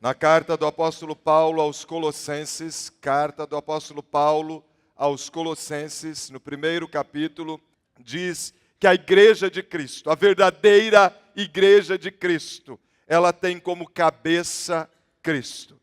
Na carta do apóstolo Paulo aos Colossenses, no primeiro capítulo, diz que a igreja de Cristo, a verdadeira igreja de Cristo, ela tem como cabeça Cristo.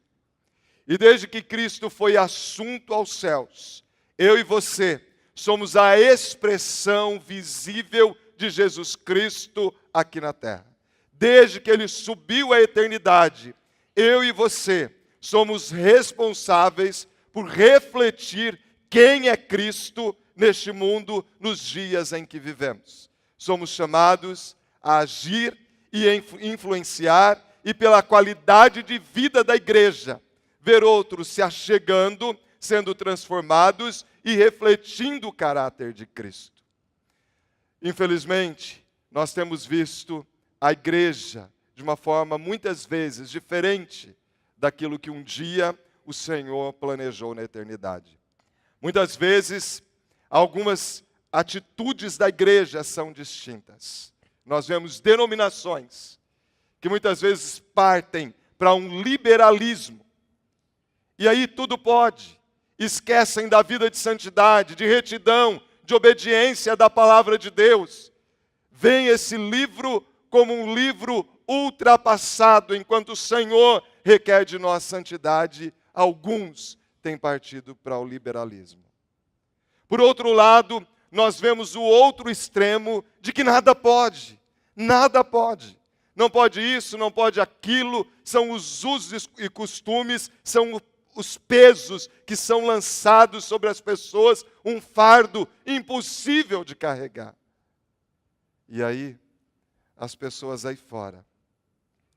E desde que Cristo foi assunto aos céus, eu e você somos a expressão visível de Jesus Cristo aqui na terra. Desde que Ele subiu à eternidade, eu e você somos responsáveis por refletir quem é Cristo neste mundo, nos dias em que vivemos. Somos chamados a agir e influenciar, e pela qualidade de vida da igreja, ver outros se achegando, sendo transformados e refletindo o caráter de Cristo. Infelizmente, nós temos visto a igreja de uma forma muitas vezes diferente daquilo que um dia o Senhor planejou na eternidade. Muitas vezes, algumas atitudes da igreja são distintas. Nós vemos denominações que muitas vezes partem para um liberalismo. E aí tudo pode. Esquecem da vida de santidade, de retidão, de obediência da palavra de Deus. Vem esse livro como um livro ultrapassado, enquanto o Senhor requer de nós santidade, alguns têm partido para o liberalismo. Por outro lado, nós vemos o outro extremo de que nada pode. Não pode isso, não pode aquilo, são os usos e costumes, são os pesos que são lançados sobre as pessoas, um fardo impossível de carregar. E aí, as pessoas aí fora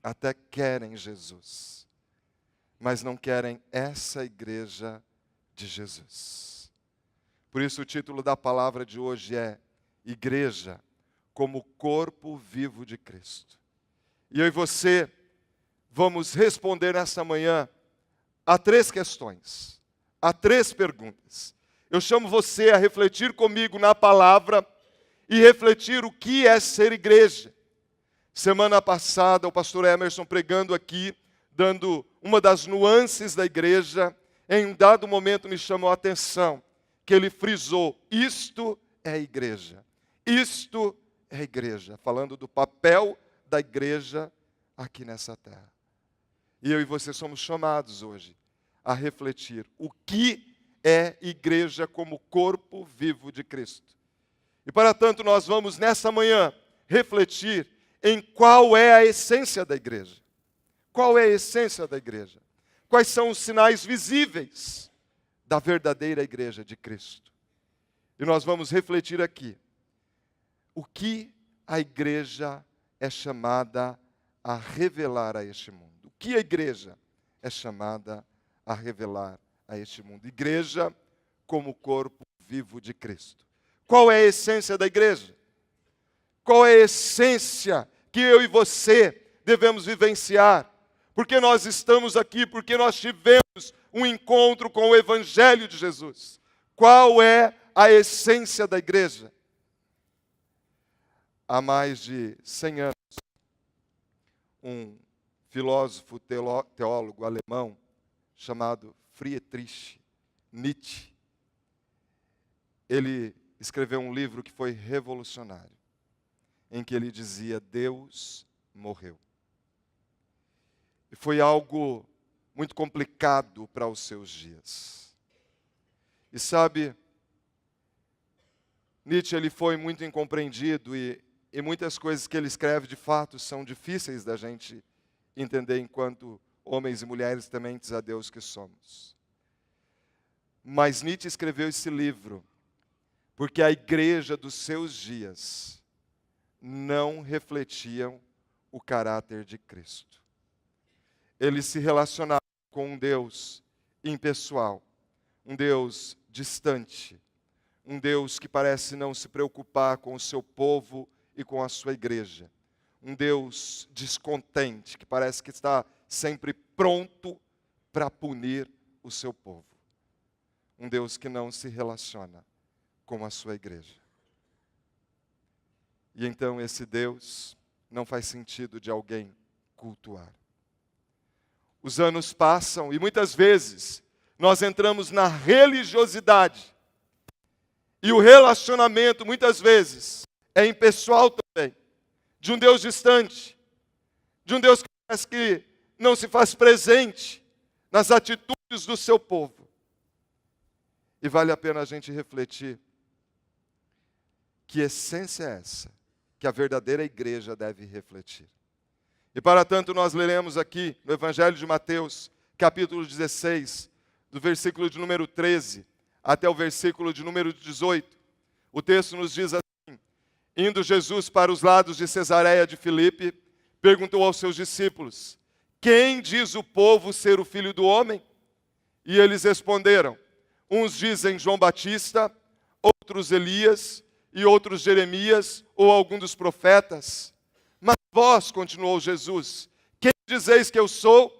até querem Jesus, mas não querem essa igreja de Jesus. Por isso o título da palavra de hoje é Igreja como corpo vivo de Cristo. E eu e você vamos responder nessa manhã a 3 questões, a 3 perguntas. Eu chamo você a refletir comigo na palavra e refletir o que é ser igreja. Semana passada, o pastor Emerson pregando aqui, dando uma das nuances da igreja, em um dado momento me chamou a atenção, que ele frisou, isto é igreja. Isto é igreja, falando do papel da igreja aqui nessa terra. E eu e você somos chamados hoje a refletir o que é igreja como corpo vivo de Cristo. E para tanto nós vamos nessa manhã refletir em qual é a essência da igreja. Qual é a essência da igreja? Quais são os sinais visíveis da verdadeira igreja de Cristo? E nós vamos refletir aqui o que a igreja é chamada a revelar a este mundo. O que a igreja é chamada a revelar a este mundo. Igreja como corpo vivo de Cristo. Qual é a essência da igreja? Qual é a essência que eu e você devemos vivenciar? Porque nós estamos aqui, porque nós tivemos um encontro com o Evangelho de Jesus. Qual é a essência da igreja? Há mais de 100 anos, um filósofo teólogo alemão chamado Friedrich Nietzsche, ele escreveu um livro que foi revolucionário, em que ele dizia, Deus morreu. E foi algo muito complicado para os seus dias. E sabe, Nietzsche ele foi muito incompreendido e muitas coisas que ele escreve de fato são difíceis da gente entender enquanto homens e mulheres tementes a Deus que somos. Mas Nietzsche escreveu esse livro porque a igreja dos seus dias não refletiam o caráter de Cristo. Eles se relacionavam com um Deus impessoal, um Deus distante, um Deus que parece não se preocupar com o seu povo e com a sua igreja. Um Deus descontente, que parece que está sempre pronto para punir o seu povo. Um Deus que não se relaciona com a sua igreja. E então esse Deus não faz sentido de alguém cultuar. Os anos passam e muitas vezes nós entramos na religiosidade. E o relacionamento, muitas vezes, é impessoal também. De um Deus distante. De um Deus que parece que não se faz presente nas atitudes do seu povo. E vale a pena a gente refletir que essência é essa que a verdadeira igreja deve refletir. E para tanto nós leremos aqui no Evangelho de Mateus, capítulo 16, do versículo de número 13 até o versículo de número 18. O texto nos diz assim: indo Jesus para os lados de Cesareia de Filipe, perguntou aos seus discípulos: quem diz o povo ser o Filho do Homem? E eles responderam: uns dizem João Batista, outros Elias, e outros Jeremias, ou algum dos profetas. Mas vós, continuou Jesus, quem dizeis que eu sou?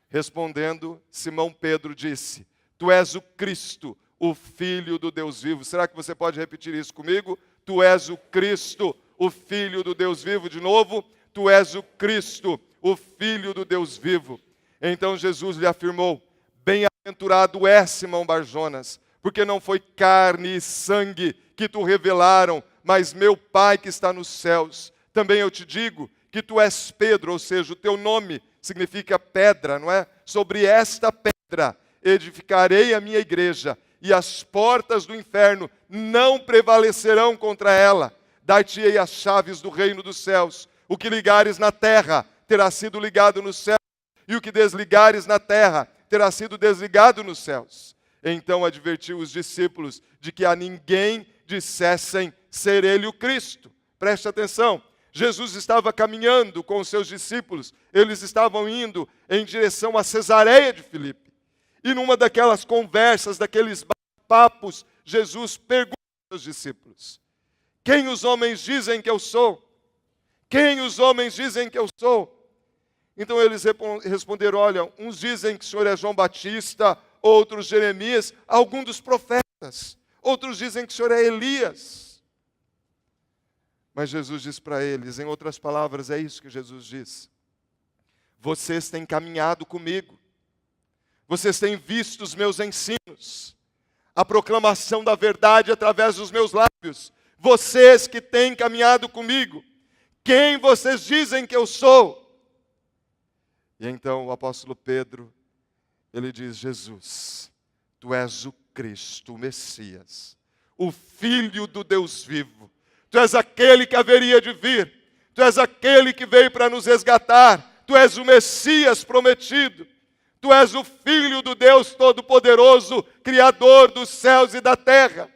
Respondendo, Simão Pedro disse: tu és o Cristo, o Filho do Deus vivo. Será que você pode repetir isso comigo? Tu és o Cristo, o Filho do Deus vivo. De novo, tu és o Cristo, o Filho do Deus vivo. Então Jesus lhe afirmou: bem-aventurado és, Simão Barjonas, porque não foi carne e sangue que tu revelaram, mas meu Pai que está nos céus. Também eu te digo que tu és Pedro, ou seja, o teu nome significa pedra, não é? Sobre esta pedra edificarei a minha igreja, e as portas do inferno não prevalecerão contra ela. Dar-te-ei as chaves do reino dos céus. O que ligares na terra terá sido ligado nos céus, e o que desligares na terra terá sido desligado nos céus. Então advertiu os discípulos de que a ninguém dissessem ser ele o Cristo. Preste atenção. Jesus estava caminhando com os seus discípulos. Eles estavam indo em direção a Cesareia de Filipe. E numa daquelas conversas, daqueles papos, Jesus pergunta aos discípulos: quem os homens dizem que eu sou? Quem os homens dizem que eu sou? Então eles responderam: olha, uns dizem que o Senhor é João Batista, outros Jeremias, algum dos profetas. Outros dizem que o Senhor é Elias. Mas Jesus diz para eles, em outras palavras, é isso que Jesus diz: vocês têm caminhado comigo. Vocês têm visto os meus ensinos, a proclamação da verdade através dos meus lábios. Vocês que têm caminhado comigo, quem vocês dizem que eu sou? E então o apóstolo Pedro, ele diz: Jesus, tu és o Cristo, o Messias, o Filho do Deus vivo. Tu és aquele que haveria de vir. Tu és aquele que veio para nos resgatar. Tu és o Messias prometido. Tu és o Filho do Deus Todo-Poderoso, Criador dos céus e da terra.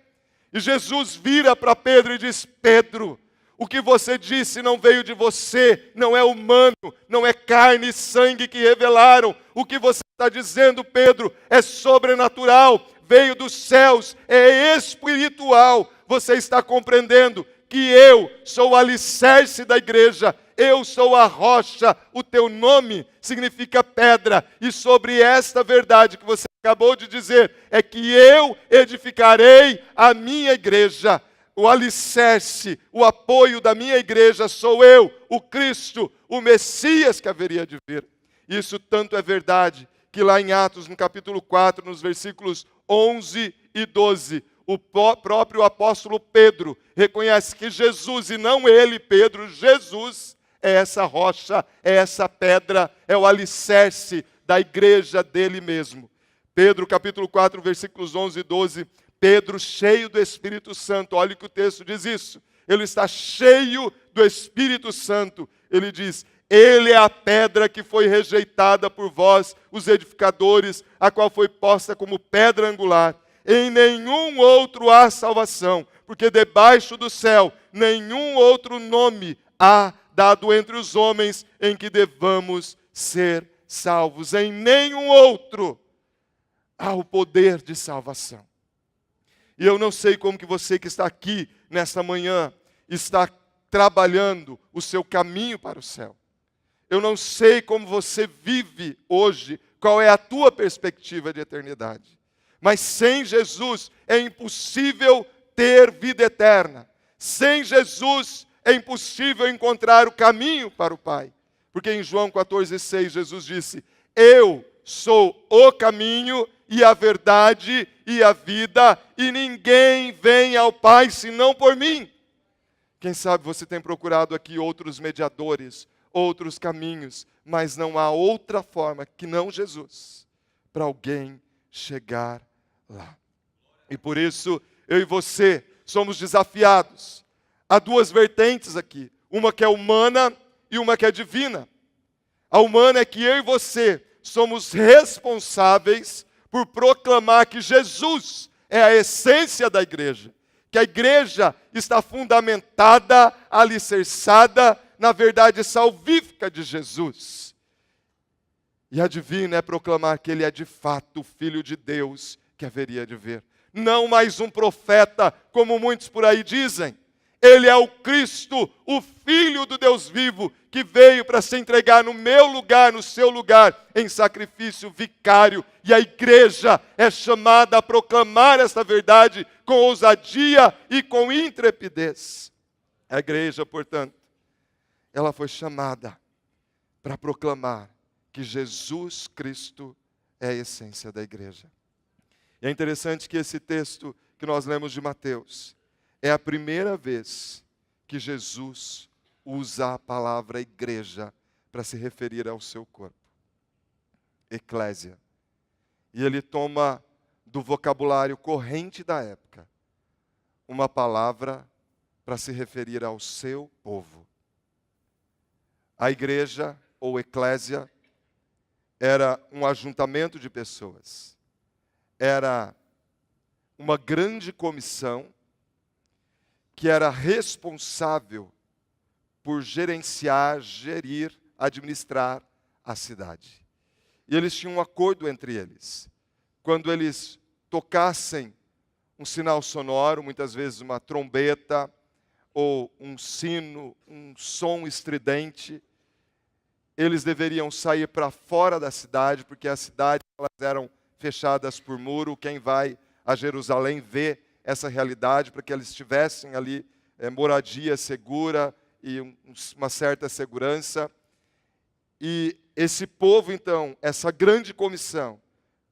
E Jesus vira para Pedro e diz: Pedro, o que você disse não veio de você, não é humano, não é carne e sangue que revelaram. O que você está dizendo, Pedro, é sobrenatural, veio dos céus, é espiritual. Você está compreendendo que eu sou o alicerce da igreja, eu sou a rocha, o teu nome significa pedra, e sobre esta verdade que você acabou de dizer, é que eu edificarei a minha igreja. O alicerce, o apoio da minha igreja sou eu, o Cristo, o Messias que haveria de vir. Isso tanto é verdade, que lá em Atos, no capítulo 4, nos versículos 11 e 12, o próprio apóstolo Pedro reconhece que Jesus, e não ele, Pedro, Jesus é essa rocha, é essa pedra, é o alicerce da igreja dele mesmo. Pedro, capítulo 4, versículos 11 e 12, Pedro, cheio do Espírito Santo, olha que o texto diz isso, ele está cheio do Espírito Santo, ele diz: ele é a pedra que foi rejeitada por vós, os edificadores, a qual foi posta como pedra angular. Em nenhum outro há salvação, porque debaixo do céu nenhum outro nome há dado entre os homens em que devamos ser salvos. Em nenhum outro há o poder de salvação. E eu não sei como que você que está aqui nesta manhã está trabalhando o seu caminho para o céu. Eu não sei como você vive hoje, qual é a tua perspectiva de eternidade. Mas sem Jesus é impossível ter vida eterna. Sem Jesus é impossível encontrar o caminho para o Pai. Porque em João 14,6 Jesus disse: eu sou o caminho e a verdade e a vida, e ninguém vem ao Pai senão por mim. Quem sabe você tem procurado aqui outros mediadores, outros caminhos, mas não há outra forma que não Jesus para alguém chegar lá. E por isso, eu e você somos desafiados. Há duas vertentes aqui, uma que é humana e uma que é divina. A humana é que eu e você somos responsáveis por proclamar que Jesus é a essência da igreja, que a igreja está fundamentada, alicerçada na verdade salvífica de Jesus. E a divina é proclamar que ele é de fato o Filho de Deus que haveria de vir. Não mais um profeta, como muitos por aí dizem. Ele é o Cristo, o Filho do Deus vivo, que veio para se entregar no meu lugar, no seu lugar, em sacrifício vicário. E a igreja é chamada a proclamar esta verdade com ousadia e com intrepidez. A igreja, portanto, ela foi chamada para proclamar que Jesus Cristo é a essência da igreja. E é interessante que esse texto que nós lemos de Mateus é a primeira vez que Jesus usa a palavra igreja para se referir ao seu corpo. Eclésia. E ele toma do vocabulário corrente da época uma palavra para se referir ao seu povo. A igreja, ou eclésia, era um ajuntamento de pessoas. Era uma grande comissão que era responsável por gerenciar, gerir, administrar a cidade. E eles tinham um acordo entre eles. Quando eles tocassem um sinal sonoro, muitas vezes uma trombeta, ou um sino, um som estridente, eles deveriam sair para fora da cidade, porque as cidades elas eram fechadas por muro. Quem vai a Jerusalém vê essa realidade, para que eles tivessem ali moradia segura e uma certa segurança. E esse povo, então, essa grande comissão,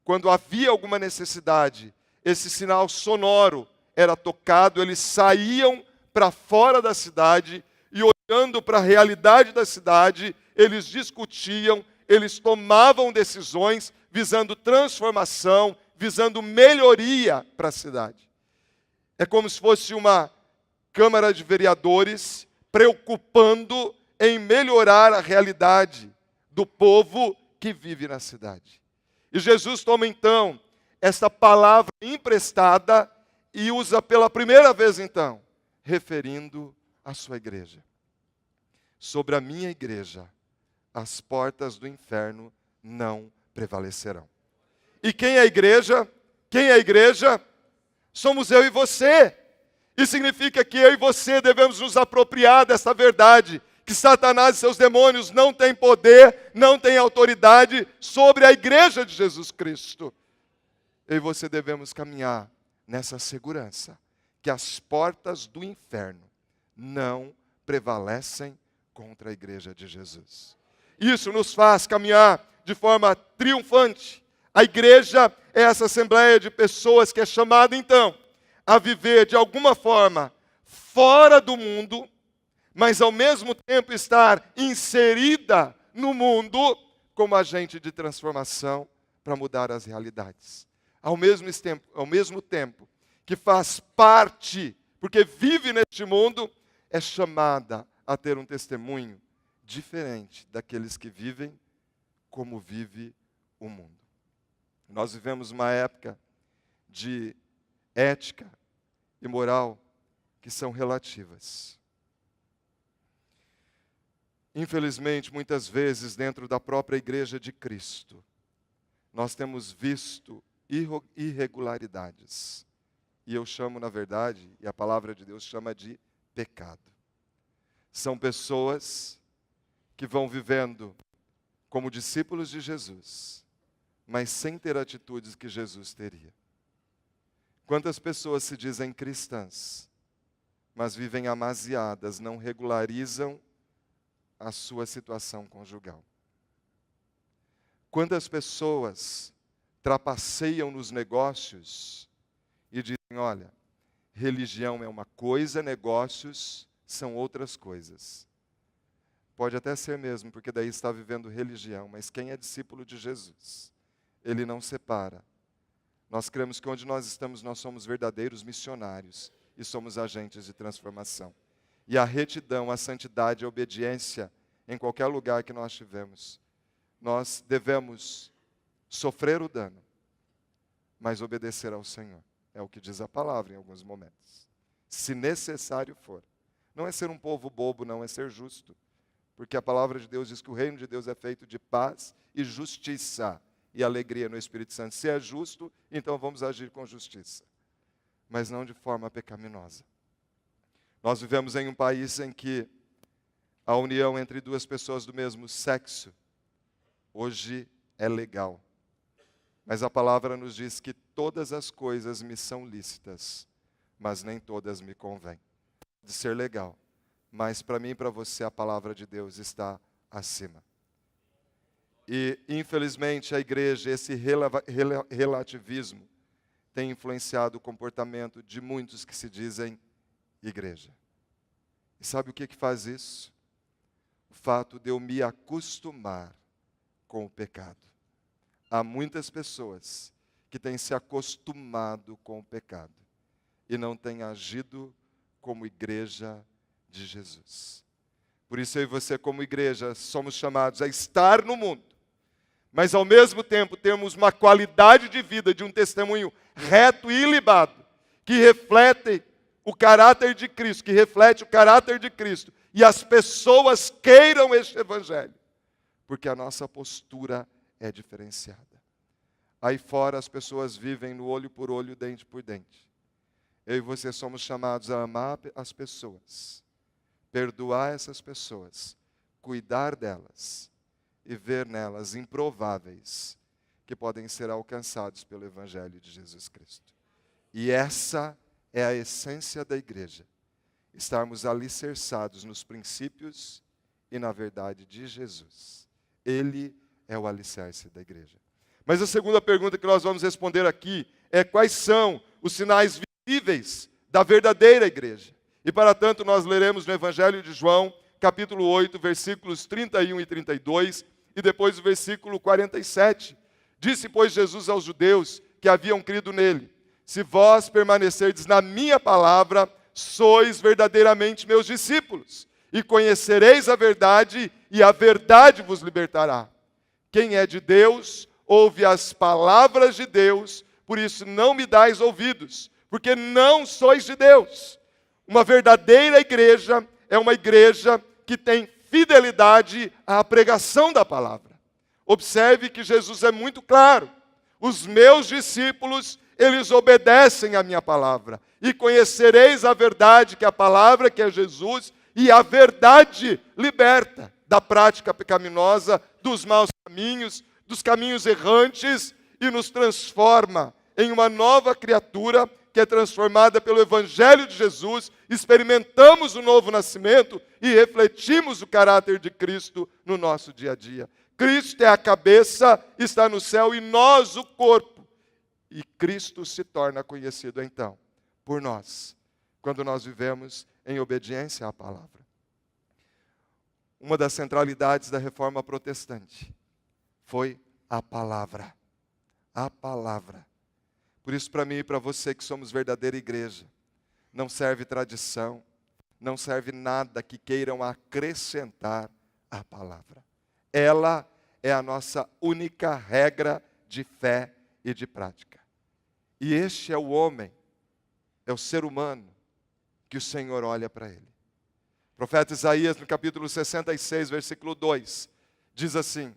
quando havia alguma necessidade, esse sinal sonoro era tocado, eles saíam para fora da cidade e, olhando para a realidade da cidade, eles discutiam, eles tomavam decisões visando transformação, visando melhoria para a cidade. É como se fosse uma Câmara de Vereadores preocupando em melhorar a realidade do povo que vive na cidade. E Jesus toma então esta palavra emprestada e usa pela primeira vez então, referindo à sua igreja. Sobre a minha igreja, as portas do inferno não prevalecerão. E quem é a igreja? Quem é a igreja? Somos eu e você. Isso significa que eu e você devemos nos apropriar dessa verdade, que Satanás e seus demônios não têm poder, não têm autoridade sobre a igreja de Jesus Cristo. Eu e você devemos caminhar nessa segurança, que as portas do inferno não prevalecem contra a igreja de Jesus. Isso nos faz caminhar de forma triunfante. A igreja é essa assembleia de pessoas que é chamada então a viver de alguma forma fora do mundo, mas ao mesmo tempo estar inserida no mundo como agente de transformação para mudar as realidades. Ao mesmo tempo que faz parte, porque vive neste mundo, é chamada a ter um testemunho diferente daqueles que vivem como vive o mundo. Nós vivemos uma época de ética e moral que são relativas. Infelizmente, muitas vezes, dentro da própria igreja de Cristo, nós temos visto irregularidades. E eu chamo, na verdade, e a palavra de Deus chama de pecado. São pessoas que vão vivendo como discípulos de Jesus, mas sem ter atitudes que Jesus teria. Quantas pessoas se dizem cristãs, mas vivem amasiadas, não regularizam a sua situação conjugal. Quantas pessoas trapaceiam nos negócios e dizem, olha, religião é uma coisa, negócios são outras coisas. Pode até ser mesmo, porque daí está vivendo religião, mas quem é discípulo de Jesus, ele não separa. Nós cremos que onde nós estamos, nós somos verdadeiros missionários e somos agentes de transformação. E a retidão, a santidade, a obediência, em qualquer lugar que nós estivermos, nós devemos sofrer o dano, mas obedecer ao Senhor. É o que diz a palavra em alguns momentos. Se necessário for. Não é ser um povo bobo, não, é ser justo. Porque a palavra de Deus diz que o reino de Deus é feito de paz e justiça e alegria no Espírito Santo. Se é justo, então vamos agir com justiça, mas não de forma pecaminosa. Nós vivemos em um país em que a união entre duas pessoas do mesmo sexo hoje é legal. Mas a palavra nos diz que todas as coisas me são lícitas, mas nem todas me convêm. De ser legal, mas para mim e para você a palavra de Deus está acima. E infelizmente a igreja, esse relativismo, tem influenciado o comportamento de muitos que se dizem igreja. E sabe o que faz isso? O fato de eu me acostumar com o pecado. Há muitas pessoas que têm se acostumado com o pecado e não têm agido como igreja de Jesus. Por isso eu e você, como igreja, somos chamados a estar no mundo, mas ao mesmo tempo temos uma qualidade de vida, de um testemunho reto e ilibado, que reflete o caráter de Cristo, que reflete o caráter de Cristo, e as pessoas queiram este evangelho, porque a nossa postura é diferenciada. Aí fora as pessoas vivem no olho por olho, dente por dente. Eu e você somos chamados a amar as pessoas, perdoar essas pessoas, cuidar delas e ver nelas improváveis que podem ser alcançados pelo Evangelho de Jesus Cristo. E essa é a essência da igreja, estarmos alicerçados nos princípios e na verdade de Jesus. Ele é o alicerce da igreja. Mas a segunda pergunta que nós vamos responder aqui é quais são os sinais visíveis da verdadeira igreja. E para tanto nós leremos no Evangelho de João, capítulo 8, versículos 31 e 32, e depois o versículo 47. Disse, pois, Jesus aos judeus que haviam crido nele, se vós permanecerdes na minha palavra, sois verdadeiramente meus discípulos, e conhecereis a verdade, e a verdade vos libertará. Quem é de Deus, ouve as palavras de Deus, por isso não me dais ouvidos, porque não sois de Deus. Uma verdadeira igreja é uma igreja que tem fidelidade à pregação da palavra. Observe que Jesus é muito claro. Os meus discípulos, eles obedecem à minha palavra. E conhecereis a verdade, que é a palavra, que é Jesus, e a verdade liberta da prática pecaminosa, dos maus caminhos, dos caminhos errantes, e nos transforma em uma nova criatura que é transformada pelo Evangelho de Jesus. Experimentamos o novo nascimento e refletimos o caráter de Cristo no nosso dia a dia. Cristo é a cabeça, está no céu, e nós o corpo. E Cristo se torna conhecido então por nós, quando nós vivemos em obediência à palavra. Uma das centralidades da reforma protestante foi a palavra. A palavra. Por isso, para mim e para você que somos verdadeira igreja, não serve tradição, não serve nada que queiram acrescentar à palavra. Ela é a nossa única regra de fé e de prática. E este é o homem, é o ser humano que o Senhor olha para ele. O profeta Isaías, no capítulo 66, versículo 2, diz assim: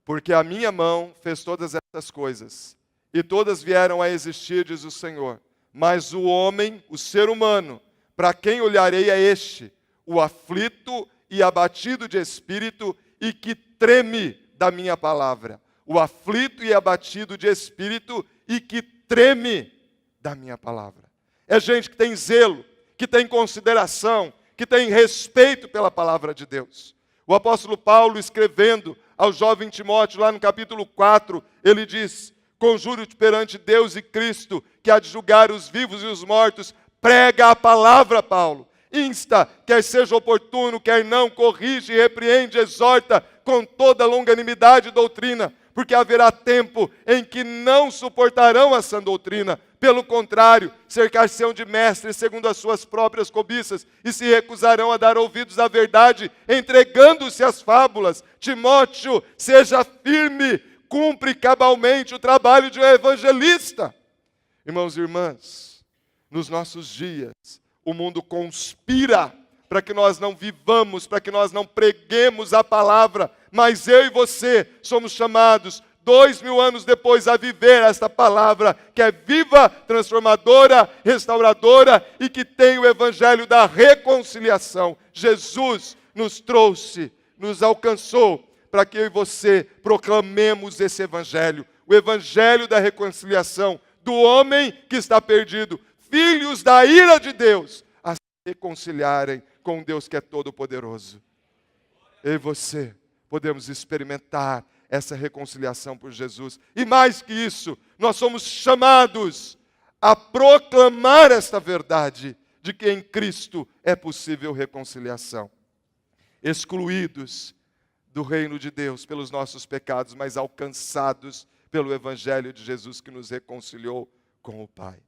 porque a minha mão fez todas essas coisas, e todas vieram a existir, diz o Senhor. Mas o homem, o ser humano, para quem olharei é este, o aflito e abatido de espírito, e que treme da minha palavra. O aflito e abatido de espírito, e que treme da minha palavra. É gente que tem zelo, que tem consideração, que tem respeito pela palavra de Deus. O apóstolo Paulo, escrevendo ao jovem Timóteo, lá no capítulo 4, ele diz: conjuro-te perante Deus e Cristo, que há de julgar os vivos e os mortos. Prega a palavra, Paulo. Insta, quer seja oportuno, quer não, corrige, repreende, exorta com toda longanimidade e doutrina, porque haverá tempo em que não suportarão a sã doutrina. Pelo contrário, cercar-se-ão de mestres segundo as suas próprias cobiças e se recusarão a dar ouvidos à verdade, entregando-se às fábulas. Timóteo, seja firme, cumpre cabalmente o trabalho de um evangelista. Irmãos e irmãs, nos nossos dias, o mundo conspira para que nós não vivamos, para que nós não preguemos a palavra, mas eu e você somos chamados 2000 anos depois a viver esta palavra que é viva, transformadora, restauradora e que tem o evangelho da reconciliação. Jesus nos trouxe, nos alcançou para que eu e você proclamemos esse evangelho, o evangelho da reconciliação do homem que está perdido, filhos da ira de Deus, a se reconciliarem com Deus que é todo-poderoso. Eu e você podemos experimentar essa reconciliação por Jesus. E mais que isso, nós somos chamados a proclamar esta verdade de que em Cristo é possível reconciliação. Excluídos do reino de Deus pelos nossos pecados, mas alcançados pelo evangelho de Jesus que nos reconciliou com o Pai.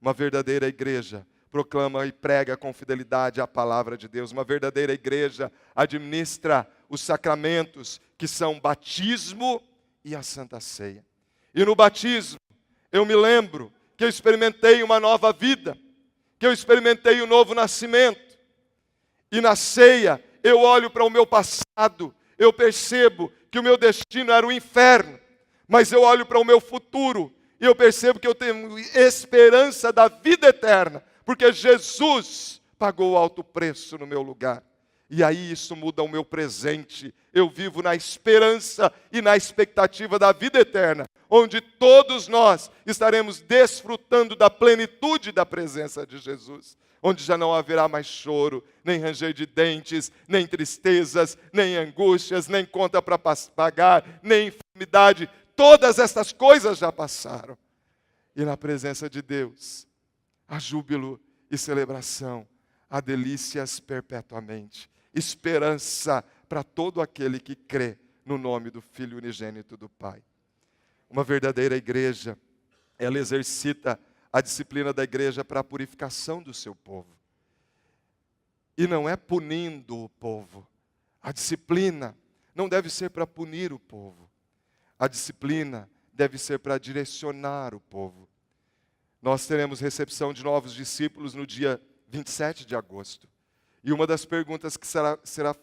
Uma verdadeira igreja proclama e prega com fidelidade a palavra de Deus. Uma verdadeira igreja administra os sacramentos que são batismo e a Santa Ceia. E no batismo, eu me lembro que eu experimentei uma nova vida, que eu experimentei um novo nascimento. E na ceia, eu olho para o meu passado, eu percebo que o meu destino era o inferno, mas eu olho para o meu futuro e eu percebo que eu tenho esperança da vida eterna, porque Jesus pagou o alto preço no meu lugar. E aí isso muda o meu presente. Eu vivo na esperança e na expectativa da vida eterna, onde todos nós estaremos desfrutando da plenitude da presença de Jesus, onde já não haverá mais choro, nem ranger de dentes, nem tristezas, nem angústias, nem conta para pagar, nem enfermidade. Todas estas coisas já passaram. E na presença de Deus, há júbilo e celebração, há delícias perpetuamente, esperança para todo aquele que crê no nome do Filho unigênito do Pai. Uma verdadeira igreja, ela exercita a disciplina da igreja para a purificação do seu povo. E não é punindo o povo. A disciplina não deve ser para punir o povo. A disciplina deve ser para direcionar o povo. Nós teremos recepção de novos discípulos no dia 27 de agosto. E uma das perguntas que será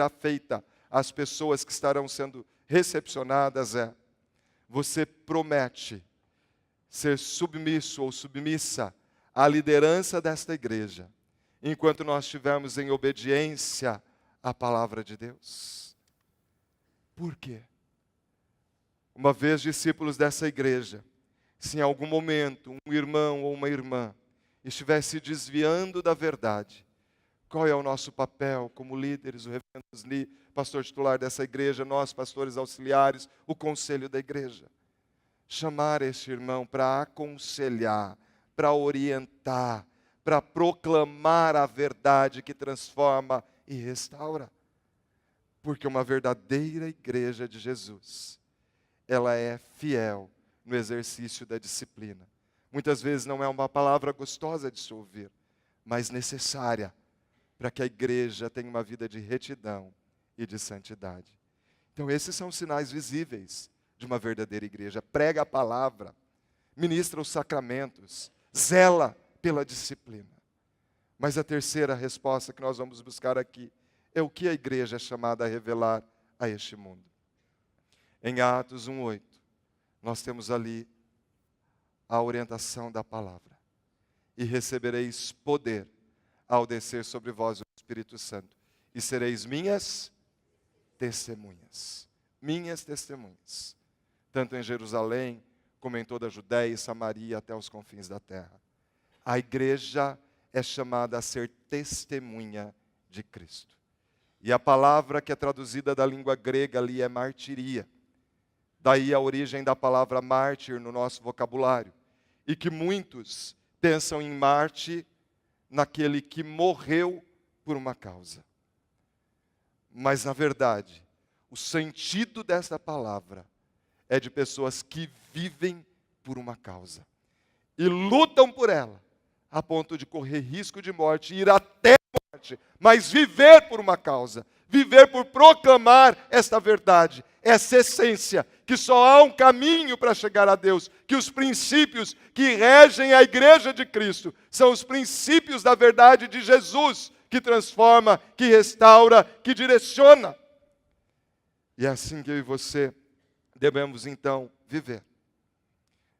feita às pessoas que estarão sendo recepcionadas é: você promete ser submisso ou submissa à liderança desta igreja, enquanto nós estivermos em obediência à palavra de Deus? Por quê? Uma vez discípulos dessa igreja, se em algum momento um irmão ou uma irmã estiver se desviando da verdade, qual é o nosso papel como líderes, o reverendo Osni, pastor titular dessa igreja, nós, pastores auxiliares, o conselho da igreja? Chamar este irmão para aconselhar, para orientar, para proclamar a verdade que transforma e restaura. Porque uma verdadeira igreja de Jesus, ela é fiel no exercício da disciplina. Muitas vezes não é uma palavra gostosa de se ouvir, mas necessária para que a igreja tenha uma vida de retidão e de santidade. Então esses são os sinais visíveis de uma verdadeira igreja. Prega a palavra, ministra os sacramentos, zela pela disciplina. Mas a terceira resposta que nós vamos buscar aqui é o que a igreja é chamada a revelar a este mundo. Em Atos 1:8, nós temos ali a orientação da palavra. E recebereis poder ao descer sobre vós o Espírito Santo, e sereis minhas testemunhas. Minhas testemunhas. Tanto em Jerusalém, como em toda a Judéia e Samaria, até os confins da terra. A igreja é chamada a ser testemunha de Cristo. E a palavra que é traduzida da língua grega ali é martiria. Daí a origem da palavra mártir no nosso vocabulário. E que muitos pensam em Marte naquele que morreu por uma causa. Mas, na verdade, o sentido dessa palavra é de pessoas que vivem por uma causa. E lutam por ela, a ponto de correr risco de morte, ir até a morte, mas viver por uma causa. Viver por proclamar esta verdade, essa essência, que só há um caminho para chegar a Deus, que os princípios que regem a igreja de Cristo são os princípios da verdade de Jesus, que transforma, que restaura, que direciona. E é assim que eu e você devemos então viver.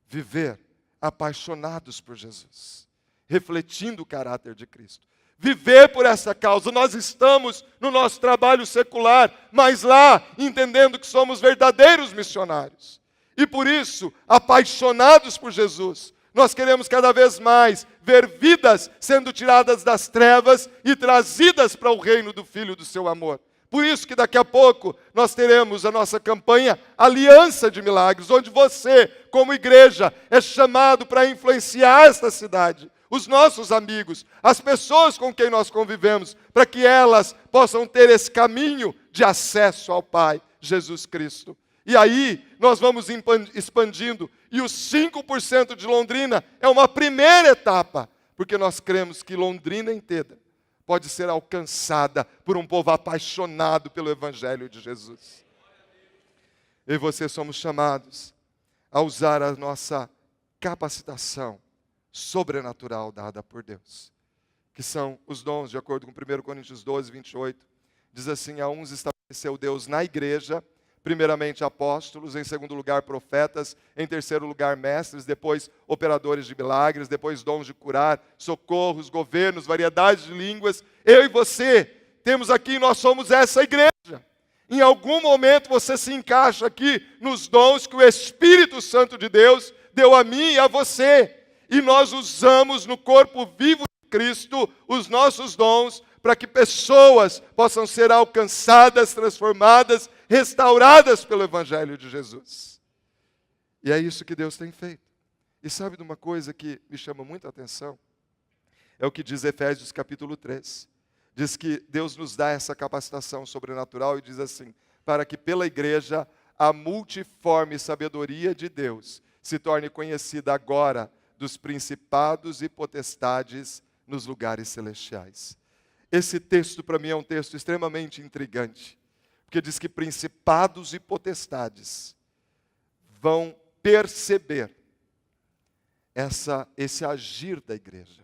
Viver apaixonados por Jesus, refletindo o caráter de Cristo. Viver por essa causa. Nós estamos no nosso trabalho secular, mas lá entendendo que somos verdadeiros missionários. E por isso, apaixonados por Jesus, nós queremos cada vez mais ver vidas sendo tiradas das trevas e trazidas para o reino do Filho do seu amor. Por isso que daqui a pouco nós teremos a nossa campanha Aliança de Milagres, onde você, como igreja, é chamado para influenciar esta cidade, os nossos amigos, as pessoas com quem nós convivemos, para que elas possam ter esse caminho de acesso ao Pai, Jesus Cristo. E aí nós vamos expandindo, e os 5% de Londrina é uma primeira etapa, porque nós cremos que Londrina inteira pode ser alcançada por um povo apaixonado pelo Evangelho de Jesus. Eu e você somos chamados a usar a nossa capacitação sobrenatural dada por Deus, que são os dons, de acordo com 1 Coríntios 12, 28, diz assim: a uns estabeleceu Deus na igreja, primeiramente apóstolos, em segundo lugar profetas, em terceiro lugar mestres, depois operadores de milagres, depois dons de curar, socorros, governos, variedades de línguas. Eu e você temos aqui, nós somos essa igreja. Em algum momento você se encaixa aqui nos dons que o Espírito Santo de Deus deu a mim e a você. E nós usamos no corpo vivo de Cristo os nossos dons para que pessoas possam ser alcançadas, transformadas, restauradas pelo Evangelho de Jesus. E é isso que Deus tem feito. E sabe de uma coisa que me chama muita atenção? É o que diz Efésios capítulo 3. Diz que Deus nos dá essa capacitação sobrenatural e diz assim: para que pela igreja a multiforme sabedoria de Deus se torne conhecida agora dos principados e potestades nos lugares celestiais. Esse texto para mim é um texto extremamente intrigante, porque diz que principados e potestades vão perceber esse agir da igreja.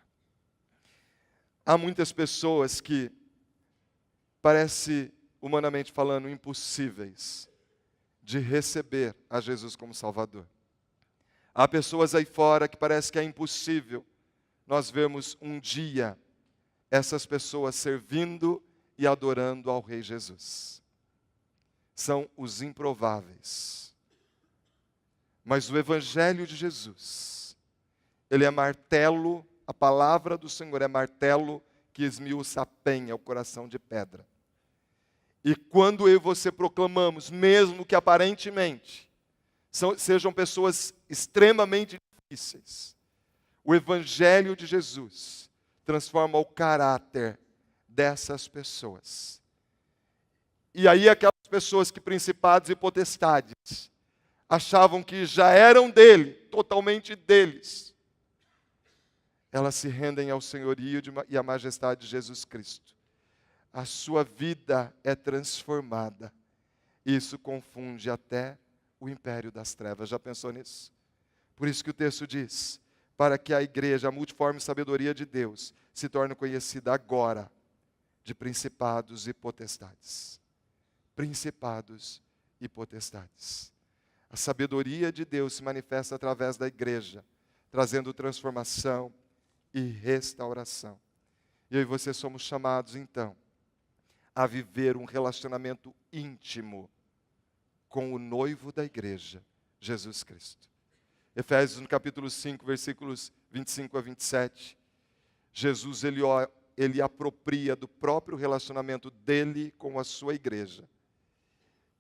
Há muitas pessoas que parece, humanamente falando, impossíveis de receber a Jesus como Salvador. Há pessoas aí fora que parece que é impossível nós vemos um dia essas pessoas servindo e adorando ao Rei Jesus. São os improváveis. Mas o Evangelho de Jesus, ele é martelo, a palavra do Senhor é martelo que esmiuça a penha, o coração de pedra. E quando eu e você proclamamos, mesmo que aparentemente sejam pessoas extremamente difíceis, o Evangelho de Jesus transforma o caráter dessas pessoas. E aí aquelas pessoas que principados e potestades achavam que já eram dele, totalmente deles, elas se rendem ao senhorio e à majestade de Jesus Cristo. A sua vida é transformada. Isso confunde até o império das trevas. Já pensou nisso? Por isso que o texto diz: para que a igreja, a multiforme sabedoria de Deus, se torne conhecida agora de principados e potestades. Principados e potestades. A sabedoria de Deus se manifesta através da igreja, trazendo transformação e restauração. E eu e você somos chamados, então, a viver um relacionamento íntimo com o noivo da igreja, Jesus Cristo. Efésios, no capítulo 5, versículos 25 a 27, Jesus, ele apropria do próprio relacionamento dele com a sua igreja.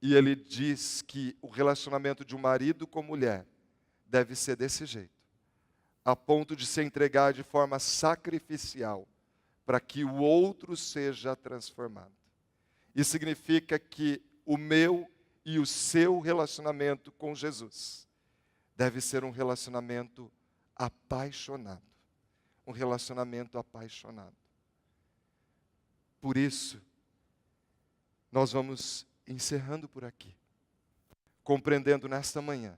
E ele diz que o relacionamento de um marido com mulher deve ser desse jeito, a ponto de se entregar de forma sacrificial para que o outro seja transformado. Isso significa que o meu e o seu relacionamento com Jesus deve ser um relacionamento apaixonado. Um relacionamento apaixonado. Por isso, nós vamos encerrando por aqui, compreendendo nesta manhã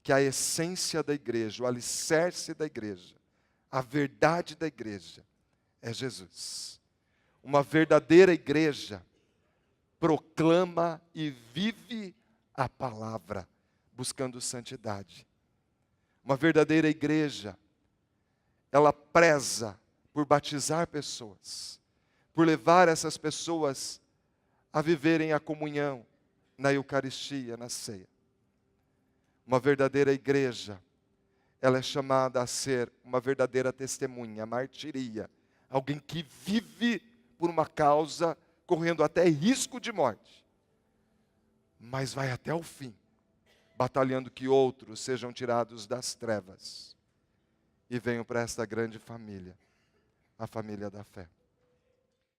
que a essência da igreja, o alicerce da igreja, a verdade da igreja é Jesus. Uma verdadeira igreja proclama e vive a palavra, buscando santidade. Uma verdadeira igreja, ela preza por batizar pessoas, por levar essas pessoas a viverem a comunhão na Eucaristia, na ceia. Uma verdadeira igreja, ela é chamada a ser uma verdadeira testemunha, martiria, alguém que vive por uma causa, correndo até risco de morte, mas vai até o fim, batalhando que outros sejam tirados das trevas e venham para esta grande família, a família da fé.